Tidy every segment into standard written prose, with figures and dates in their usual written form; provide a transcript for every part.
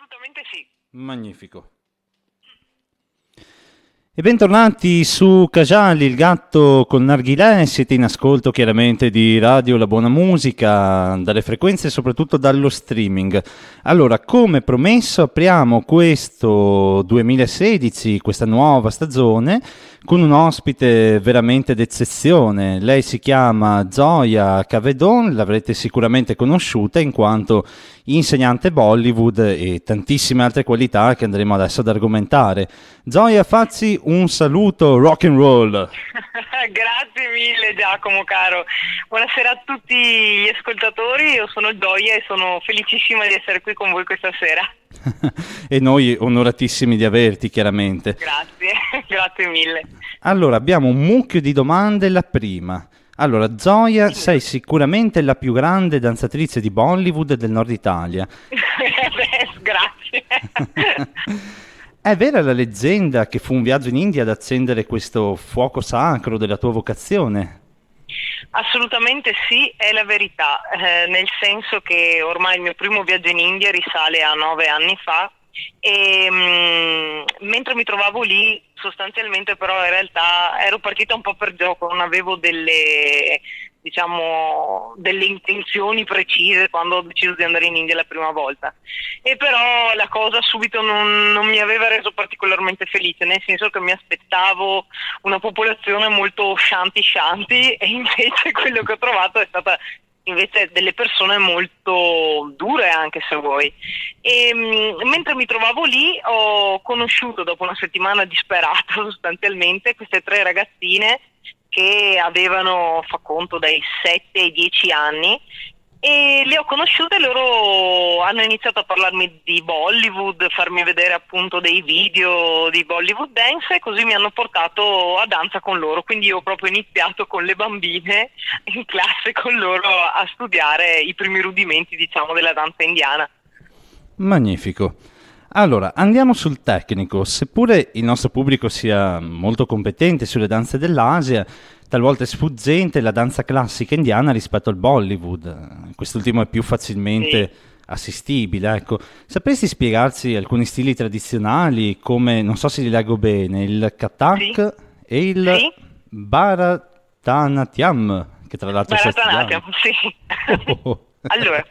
Assolutamente sì. Magnifico. E bentornati su Cajali, il gatto con narghilè. Siete in ascolto chiaramente di Radio La Buona Musica, dalle frequenze e soprattutto dallo streaming. Allora, come promesso, apriamo questo 2016, questa nuova stagione, con un ospite veramente d'eccezione. Lei si chiama Zoya Cavedon, l'avrete sicuramente conosciuta in quanto insegnante Bollywood e tantissime altre qualità che andremo adesso ad argomentare. Zoya, facci un saluto rock and roll. Grazie mille Giacomo caro. Buonasera a tutti gli ascoltatori, io sono Gioia e sono felicissima di essere qui con voi questa sera. E noi onoratissimi di averti, chiaramente. Grazie, grazie mille. Allora, abbiamo un mucchio di domande. La prima. Allora, Zoya, sei sicuramente la più grande danzatrice di Bollywood del nord Italia. Grazie. È vera la leggenda che fu un viaggio in India ad accendere questo fuoco sacro della tua vocazione? Assolutamente sì, è la verità, nel senso che ormai il mio primo viaggio in India risale a 9 anni fa e mentre mi trovavo lì sostanzialmente però in realtà ero partita un po' per gioco, non avevo delle intenzioni precise quando ho deciso di andare in India la prima volta, e però la cosa subito non mi aveva reso particolarmente felice, nel senso che mi aspettavo una popolazione molto shanty e invece quello che ho trovato è stata invece delle persone molto dure, anche se vuoi. E mentre mi trovavo lì ho conosciuto, dopo una settimana disperata sostanzialmente, queste 3 ragazzine che avevano, fa conto, dai 7 ai 10 anni, e le ho conosciute. Loro hanno iniziato a parlarmi di Bollywood, farmi vedere appunto dei video di Bollywood Dance, e così mi hanno portato a danza con loro. Quindi io ho proprio iniziato con le bambine in classe con loro a studiare i primi rudimenti, diciamo, della danza indiana. Magnifico. Allora, andiamo sul tecnico. Seppure il nostro pubblico sia molto competente sulle danze dell'Asia, talvolta è sfuggente la danza classica indiana rispetto al Bollywood. Quest'ultimo è più facilmente Sì. assistibile, ecco. Sapresti spiegarci alcuni stili tradizionali come, non so se li leggo bene, il Sì, Kathak e il sì, Bharatanatyam, che tra l'altro stai studiando. Bharatanatyam, sì. Oh, oh, oh. Allora,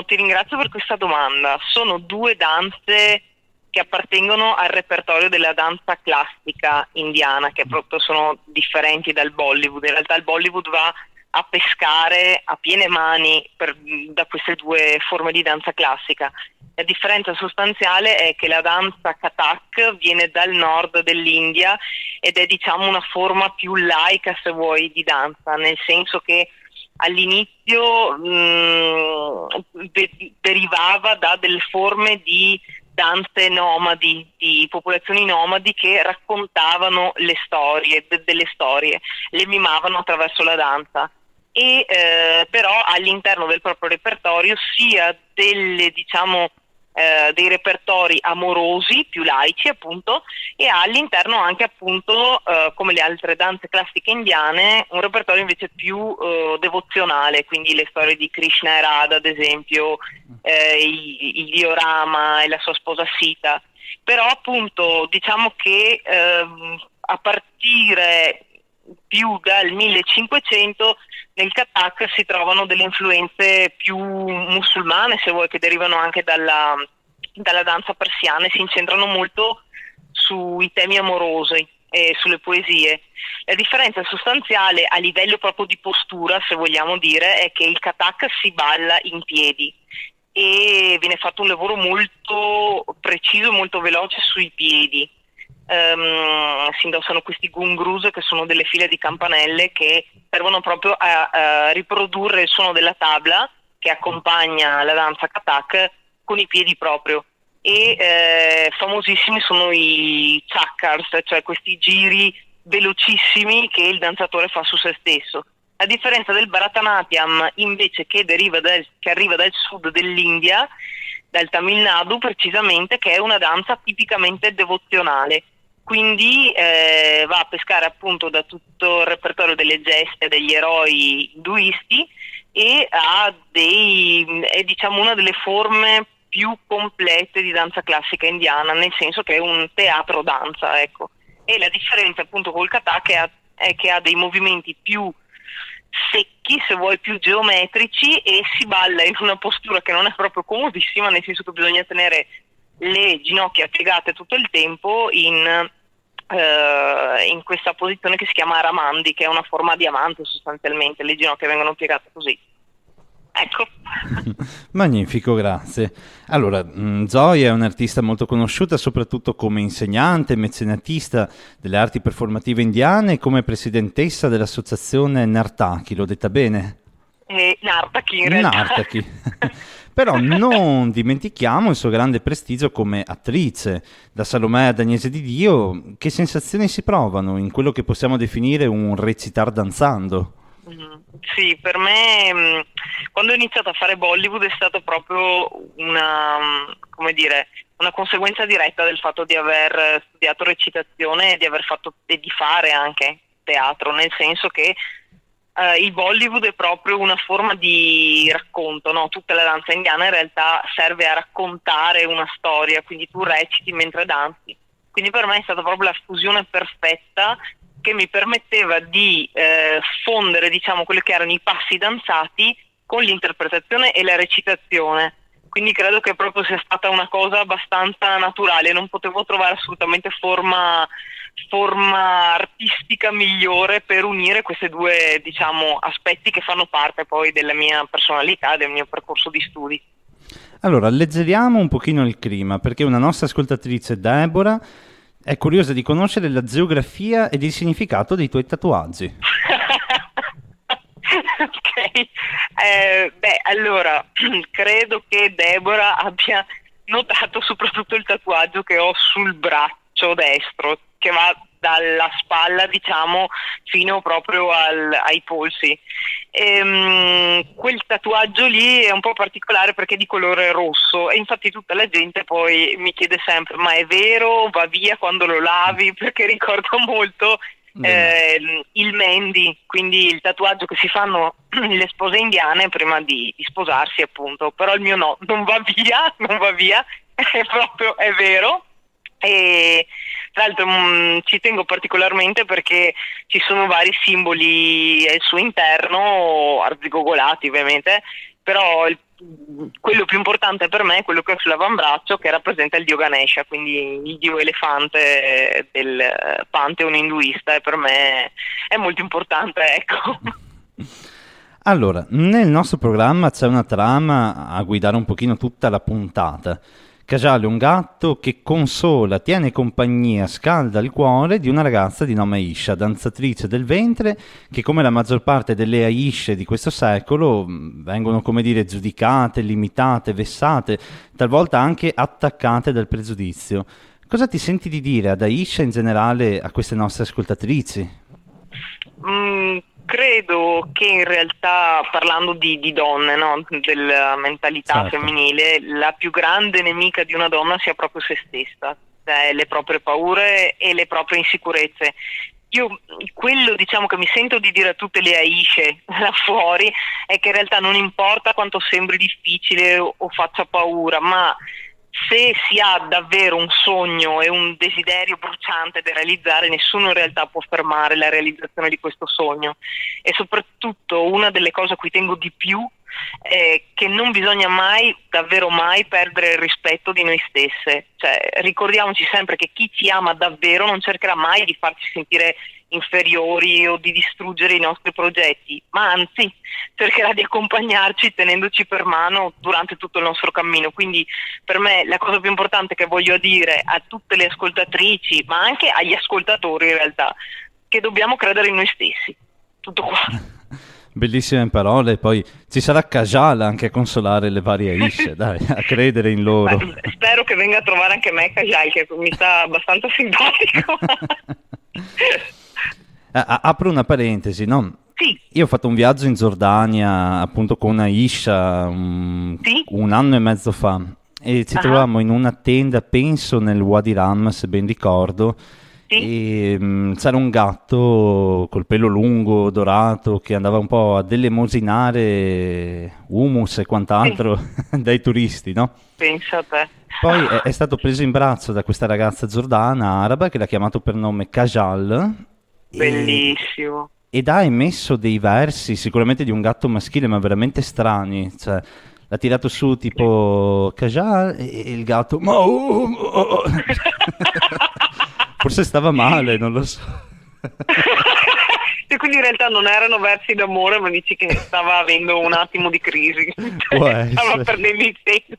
ti ringrazio per questa domanda. Sono due danze che appartengono al repertorio della danza classica indiana, che proprio sono differenti dal Bollywood. In realtà il Bollywood va a pescare a piene mani da queste due forme di danza classica. La differenza sostanziale è che la danza Kathak viene dal nord dell'India ed è, diciamo, una forma più laica, se vuoi, di danza, nel senso che all'inizio derivava da delle forme di danze nomadi, di popolazioni nomadi che raccontavano le storie, delle storie, le mimavano attraverso la danza. E però all'interno del proprio repertorio sia delle, diciamo, dei repertori amorosi, più laici appunto, e ha all'interno anche appunto, come le altre danze classiche indiane, un repertorio invece più devozionale, quindi le storie di Krishna e Radha, ad esempio, il dio Rama e la sua sposa Sita. Però appunto diciamo che a partire più dal 1500 nel Kathak si trovano delle influenze più musulmane, se vuoi, che derivano anche dalla danza persiana, e si incentrano molto sui temi amorosi e sulle poesie. La differenza sostanziale a livello proprio di postura, se vogliamo dire, è che il Kathak si balla in piedi e viene fatto un lavoro molto preciso e molto veloce sui piedi. Si indossano questi gungrus, che sono delle file di campanelle che servono proprio a riprodurre il suono della tabla che accompagna la danza Kathak con i piedi proprio. E famosissimi sono i chakras, cioè questi giri velocissimi che il danzatore fa su se stesso. A differenza del Bharatanatyam, invece, che arriva dal sud dell'India, dal Tamil Nadu precisamente, che è una danza tipicamente devozionale. Quindi va a pescare appunto da tutto il repertorio delle geste degli eroi induisti, e è diciamo una delle forme più complete di danza classica indiana, nel senso che è un teatro danza, ecco. E la differenza appunto col Kathak è che ha dei movimenti più secchi, se vuoi, più geometrici, e si balla in una postura che non è proprio comodissima, nel senso che bisogna tenere le ginocchia piegate tutto il tempo in questa posizione che si chiama Aramandi, che è una forma a diamante sostanzialmente, le ginocchia vengono piegate così. Ecco. Magnifico, grazie. Allora, Zoe è un'artista molto conosciuta soprattutto come insegnante, mecenatista delle arti performative indiane e come presidentessa dell'associazione Nartaki, l'ho detta bene? Nartaki in realtà. Nartaki. Però non dimentichiamo il suo grande prestigio come attrice. Da Salomè ad Agnese di Dio, che sensazioni si provano in quello che possiamo definire un recitar danzando? Sì, per me quando ho iniziato a fare Bollywood è stato proprio come dire, una conseguenza diretta del fatto di aver studiato recitazione e di aver fatto e di fare anche teatro, nel senso che il Bollywood è proprio una forma di racconto, no? Tutta la danza indiana in realtà serve a raccontare una storia, quindi tu reciti mentre danzi. Quindi per me è stata proprio la fusione perfetta che mi permetteva di fondere, diciamo, quelli che erano i passi danzati con l'interpretazione e la recitazione. Quindi credo che proprio sia stata una cosa abbastanza naturale, non potevo trovare assolutamente forma artistica migliore per unire questi due, diciamo, aspetti che fanno parte poi della mia personalità, del mio percorso di studi. Allora, alleggeriamo un pochino il clima, perché una nostra ascoltatrice, Deborah, è curiosa di conoscere la geografia ed il significato dei tuoi tatuaggi. Ok, allora, credo che Deborah abbia notato soprattutto il tatuaggio che ho sul braccio destro, che va dalla spalla, diciamo, fino proprio ai polsi. Quel tatuaggio lì è un po' particolare perché è di colore rosso, e infatti tutta la gente poi mi chiede sempre: ma è vero, va via quando lo lavi? Perché ricorda molto il Mendi, quindi il tatuaggio che si fanno le spose indiane prima di sposarsi, appunto. Però il mio no, non va via, è vero. E tra l'altro ci tengo particolarmente perché ci sono vari simboli al suo interno, arzigogolati ovviamente, però quello più importante per me è quello che ho sull'avambraccio, che rappresenta il dio Ganesha, quindi il dio elefante del pantheon induista, e per me è molto importante, ecco. Allora, nel nostro programma c'è una trama a guidare un pochino tutta la puntata. Kajal è un gatto che consola, tiene compagnia, scalda il cuore di una ragazza di nome Aisha, danzatrice del ventre, che come la maggior parte delle Aishe di questo secolo vengono, come dire, giudicate, limitate, vessate, talvolta anche attaccate dal pregiudizio. Cosa ti senti di dire ad Aisha in generale, a queste nostre ascoltatrici? Credo che in realtà, parlando di donne, no? Della mentalità femminile, la più grande nemica di una donna sia proprio se stessa, cioè le proprie paure e le proprie insicurezze. Io quello, diciamo, che mi sento di dire a tutte le Aishe là fuori è che in realtà non importa quanto sembri difficile o faccia paura, ma se si ha davvero un sogno e un desiderio bruciante da realizzare, nessuno in realtà può fermare la realizzazione di questo sogno. E soprattutto una delle cose a cui tengo di più è che non bisogna mai, davvero mai, perdere il rispetto di noi stesse. Cioè, ricordiamoci sempre che chi ci ama davvero non cercherà mai di farci sentire inferiori o di distruggere i nostri progetti, ma anzi cercherà di accompagnarci tenendoci per mano durante tutto il nostro cammino. Quindi per me la cosa più importante che voglio dire a tutte le ascoltatrici, ma anche agli ascoltatori in realtà, che dobbiamo credere in noi stessi. Tutto qua. Bellissime parole, poi ci sarà Kajal anche a consolare le varie Aishe, dai, a credere in loro. Beh, spero che venga a trovare anche me Kajal, che mi sta abbastanza simpatico. Apro una parentesi, no? Sì. Io ho fatto un viaggio in Giordania appunto con Aisha Sì? un anno e mezzo fa, e ci trovavamo in una tenda, penso nel Wadi Ram, se ben ricordo, Sì, e c'era un gatto col pelo lungo, dorato, che andava un po' ad elemosinare hummus e sì, quant'altro dai turisti, no? pensa a te. Poi è stato preso in braccio da questa ragazza giordana araba che l'ha chiamato per nome Kajal Bellissimo. ed ha emesso dei versi sicuramente di un gatto maschile, ma veramente strani. Cioè, l'ha tirato su tipo Kajal e il gatto. Forse stava male, non lo so. E quindi in realtà non erano versi d'amore, ma dici che stava avendo un attimo di crisi, Può cioè, stava essere. perdendo i sensi.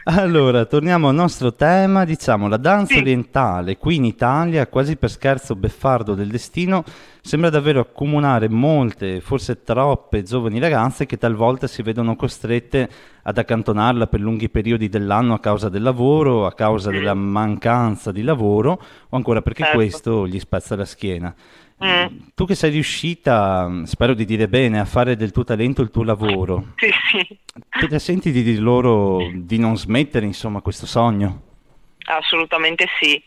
Allora, torniamo al nostro tema, diciamo, la danza Sì, orientale qui in Italia, quasi per scherzo beffardo del destino, sembra davvero accomunare molte, forse troppe giovani ragazze che talvolta si vedono costrette ad accantonarla per lunghi periodi dell'anno a causa del lavoro, a causa della mm, mancanza di lavoro o ancora perché certo. questo gli spezza la schiena. Mm, Tu che sei riuscita, spero di dire bene, a fare del tuo talento il tuo lavoro, sì, sì. te ne senti di dir loro di non smettere, insomma, questo sogno? Assolutamente sì.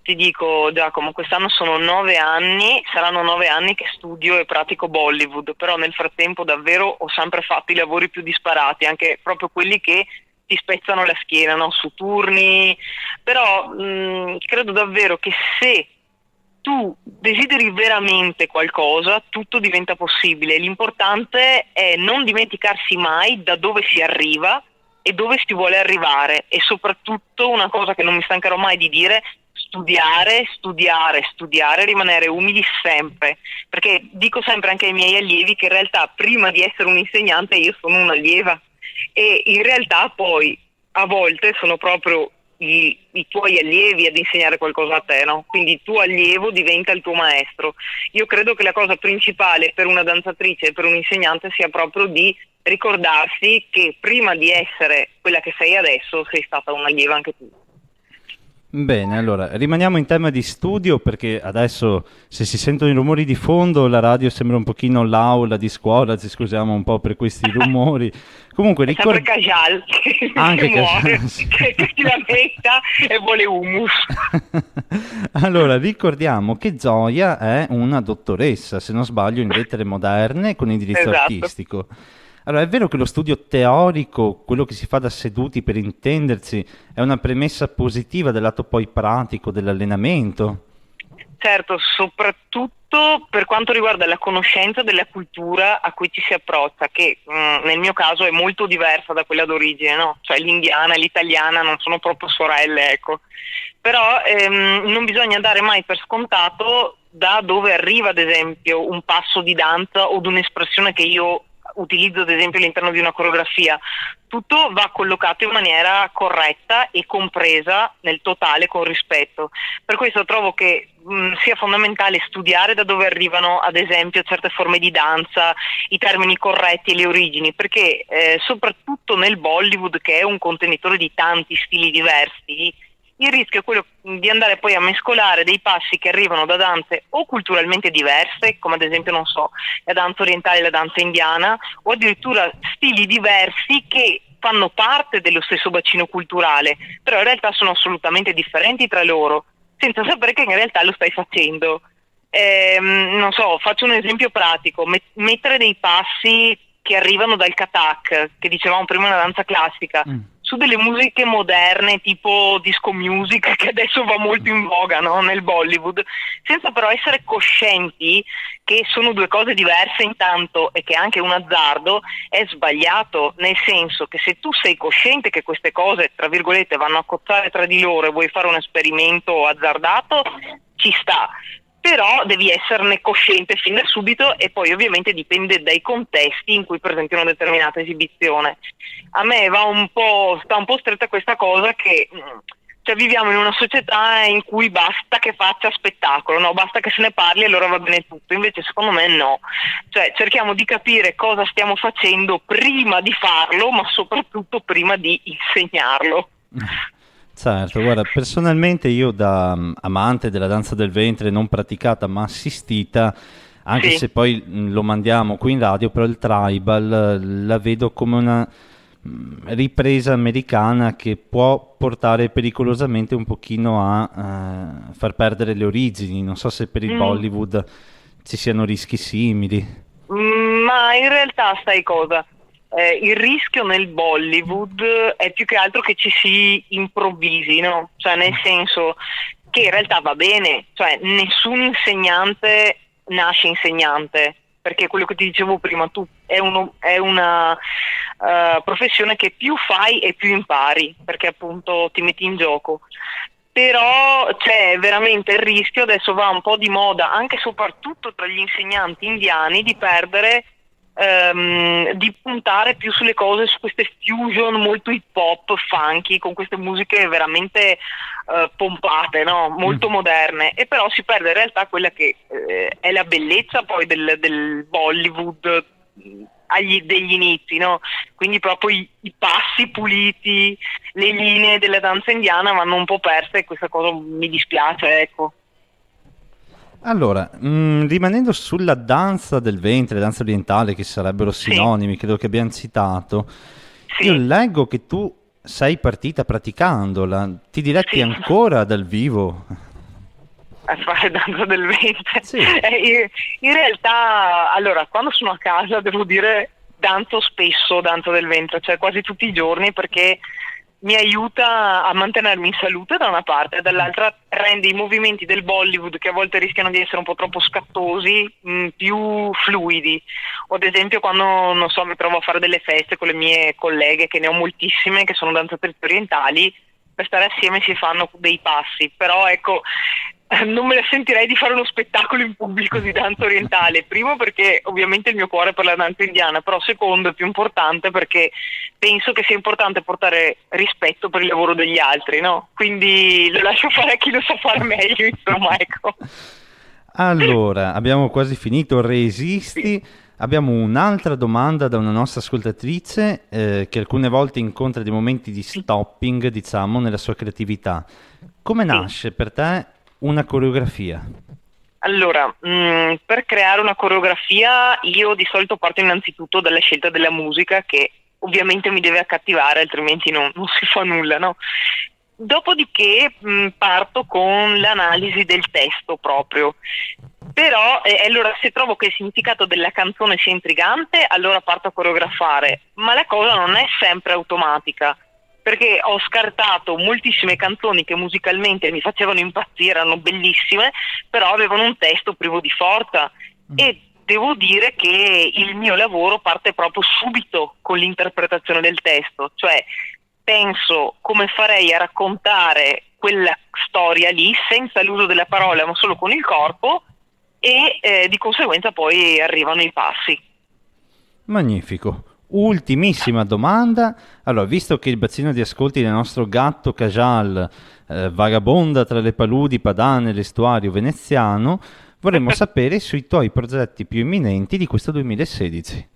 Ti dico Giacomo, quest'anno sono 9 anni, saranno 9 anni che studio e pratico Bollywood, però nel frattempo davvero ho sempre fatto i lavori più disparati, anche proprio quelli che ti spezzano la schiena, no? Su turni, però credo davvero che se tu desideri veramente qualcosa, tutto diventa possibile. L'importante è non dimenticarsi mai da dove si arriva e dove si vuole arrivare e soprattutto una cosa che non mi stancherò mai di dire, studiare, studiare, studiare, rimanere umili sempre, perché dico sempre anche ai miei allievi che in realtà prima di essere un insegnante io sono un'allieva e in realtà poi a volte sono proprio i tuoi allievi ad insegnare qualcosa a te, no? Quindi il tuo allievo diventa il tuo maestro. Io credo che la cosa principale per una danzatrice e per un insegnante sia proprio di ricordarsi che prima di essere quella che sei adesso sei stata un'allieva anche tu. Bene, allora rimaniamo in tema di studio perché adesso se si sentono i rumori di fondo la radio sembra un pochino l'aula di scuola, ci scusiamo un po' per questi rumori. Comunque È sempre ricordo Cajal che anche che... muore, che si lamenta e vuole hummus. Allora, ricordiamo che Gioia è una dottoressa, se non sbaglio, in lettere moderne con indirizzo Esatto. artistico. Allora, è vero che lo studio teorico, quello che si fa da seduti per intendersi, è una premessa positiva del lato poi pratico dell'allenamento? Certo, soprattutto per quanto riguarda la conoscenza della cultura a cui ci si approccia, che nel mio caso è molto diversa da quella d'origine, no? Cioè l'indiana e l'italiana non sono proprio sorelle, ecco. Però non bisogna dare mai per scontato da dove arriva, ad esempio, un passo di danza o di un'espressione che io utilizzo, ad esempio, all'interno di una coreografia. Tutto va collocato in maniera corretta e compresa nel totale con rispetto. Per questo trovo che sia fondamentale studiare da dove arrivano, ad esempio, certe forme di danza, i termini corretti e le origini, perché soprattutto nel Bollywood, che è un contenitore di tanti stili diversi, il rischio è quello di andare poi a mescolare dei passi che arrivano da danze o culturalmente diverse, come ad esempio, non so, la danza orientale e la danza indiana, o addirittura stili diversi che fanno parte dello stesso bacino culturale, però in realtà sono assolutamente differenti tra loro, senza sapere che in realtà lo stai facendo. Non so, faccio un esempio pratico, mettere dei passi che arrivano dal Kathak, che dicevamo prima una danza classica, Mm. su delle musiche moderne tipo disco music che adesso va molto in voga, no? Nel Bollywood, senza però essere coscienti che sono due cose diverse intanto e che anche un azzardo è sbagliato, nel senso che se tu sei cosciente che queste cose, tra virgolette, vanno a cozzare tra di loro e vuoi fare un esperimento azzardato, ci sta. Però devi esserne cosciente fin da subito e poi ovviamente dipende dai contesti in cui presenti una determinata esibizione. A me sta un po' stretta questa cosa che cioè, viviamo in una società in cui basta che faccia spettacolo, no? Basta che se ne parli e allora va bene tutto. Invece secondo me no. Cioè, cerchiamo di capire cosa stiamo facendo prima di farlo, ma soprattutto prima di insegnarlo. Certo, guarda, personalmente io da amante della danza del ventre non praticata ma assistita, anche Sì, se poi lo mandiamo qui in radio, però il tribal la vedo come una ripresa americana che può portare pericolosamente un pochino a far perdere le origini. Non so se per il Mm. Bollywood ci siano rischi simili. Ma in realtà, sai cosa? Il rischio nel Bollywood è più che altro che ci si improvvisi, no? Cioè, nel senso che in realtà va bene, cioè nessun insegnante nasce insegnante, perché quello che ti dicevo prima, tu è una professione che più fai e più impari, perché appunto ti metti in gioco. Però c'è veramente il rischio, adesso va un po' di moda, anche e soprattutto tra gli insegnanti indiani, di perdere, di puntare più sulle cose, su queste fusion molto hip hop, funky, con queste musiche veramente pompate, no? Molto moderne, e però si perde in realtà quella che è la bellezza poi del Bollywood degli inizi, no? Quindi proprio i passi puliti, le linee della danza indiana vanno un po' perse e questa cosa mi dispiace, ecco. Allora, rimanendo sulla danza del ventre, danza orientale, che sarebbero Sì, sinonimi, credo che abbiamo citato, io sì, leggo che tu sei partita praticandola, ti diletti sì. ancora dal vivo? A fare danza del ventre. Sì. In realtà, allora, quando sono a casa devo dire danzo spesso danza del ventre, cioè quasi tutti i giorni perché mi aiuta a mantenermi in salute da una parte e dall'altra rende i movimenti del Bollywood, che a volte rischiano di essere un po' troppo scattosi, più fluidi. O ad esempio quando, non so, mi trovo a fare delle feste con le mie colleghe, che ne ho moltissime, che sono danzatrici orientali, per stare assieme si fanno dei passi, però ecco, non me la sentirei di fare uno spettacolo in pubblico di danza orientale, primo perché ovviamente il mio cuore è per la danza indiana, però secondo è più importante perché penso che sia importante portare rispetto per il lavoro degli altri, no? Quindi lo lascio fare a chi lo sa fare meglio, insomma, ecco. Allora, abbiamo quasi finito, Sì, resisti. Abbiamo un'altra domanda da una nostra ascoltatrice che alcune volte incontra dei momenti di stopping, diciamo, nella sua creatività. Come sì. nasce per te una coreografia? Allora, per creare una coreografia io di solito parto innanzitutto dalla scelta della musica che ovviamente mi deve accattivare, altrimenti non si fa nulla, no? Dopodiché parto con l'analisi del testo proprio. Però, allora, se trovo che il significato della canzone sia intrigante, allora parto a coreografare, ma la cosa non è sempre automatica perché ho scartato moltissime canzoni che musicalmente mi facevano impazzire, erano bellissime, però avevano un testo privo di forza e devo dire che il mio lavoro parte proprio subito con l'interpretazione del testo, cioè penso come farei a raccontare quella storia lì senza l'uso della parola, ma solo con il corpo e di conseguenza poi arrivano i passi. Magnifico. Ultimissima domanda. Allora, visto che il bacino di ascolti del nostro gatto Cajal vagabonda tra le paludi padane e l'estuario veneziano, vorremmo sapere sui tuoi progetti più imminenti di questo 2016.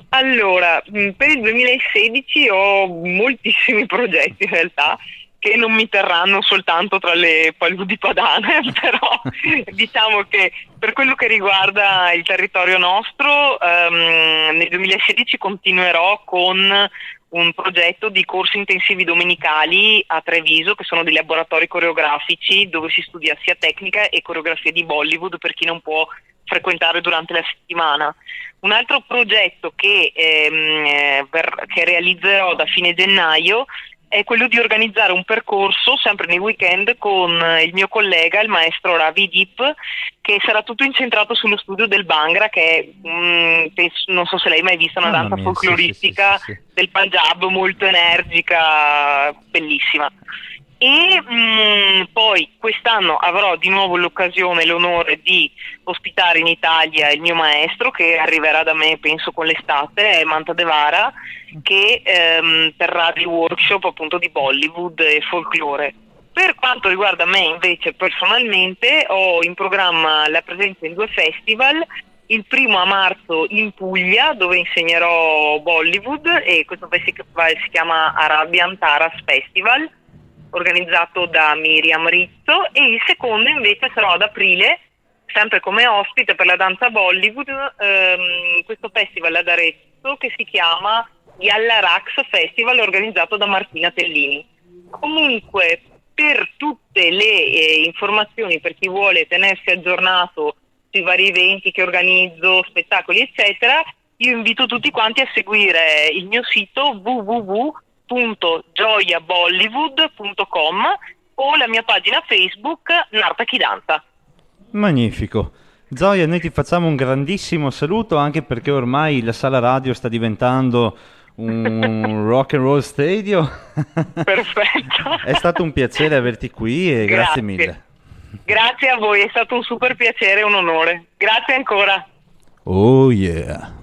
Allora, per il 2016 ho moltissimi progetti in realtà che non mi terranno soltanto tra le paludi padane, però diciamo che per quello che riguarda il territorio nostro, nel 2016 continuerò con un progetto di corsi intensivi domenicali a Treviso, che sono dei laboratori coreografici dove si studia sia tecnica e coreografia di Bollywood per chi non può frequentare durante la settimana. Un altro progetto che realizzerò da fine gennaio è quello di organizzare un percorso sempre nei weekend con il mio collega, il maestro Ravi Deep, che sarà tutto incentrato sullo studio del Bhangra, che è, non so se l'hai mai vista, una Mamma danza mia, sì, sì, sì, sì, folcloristica sì. del Punjab molto energica, bellissima. E poi quest'anno avrò di nuovo l'occasione e l'onore di ospitare in Italia il mio maestro che arriverà da me penso con l'estate, è Manta Devara, che terrà dei workshop appunto di Bollywood e folklore. Per quanto riguarda me invece personalmente ho in programma la presenza in due festival, il primo a marzo in Puglia dove insegnerò Bollywood e questo festival si chiama Arabian Taras Festival organizzato da Miriam Rizzo e il secondo invece sarò ad aprile sempre come ospite per la danza Bollywood questo festival ad Arezzo che si chiama Yalla Rax Festival organizzato da Martina Tellini. Comunque, per tutte le informazioni, per chi vuole tenersi aggiornato sui vari eventi che organizzo, spettacoli eccetera, io invito tutti quanti a seguire il mio sito www.gioiabollywood.com o la mia pagina Facebook Nartaki Danza. Magnifico. Gioia, noi ti facciamo un grandissimo saluto, anche perché ormai la sala radio sta diventando un rock and roll stadio. Perfetto. È stato un piacere averti qui e grazie mille. Grazie a voi, è stato un super piacere e un onore. Grazie ancora. Oh yeah.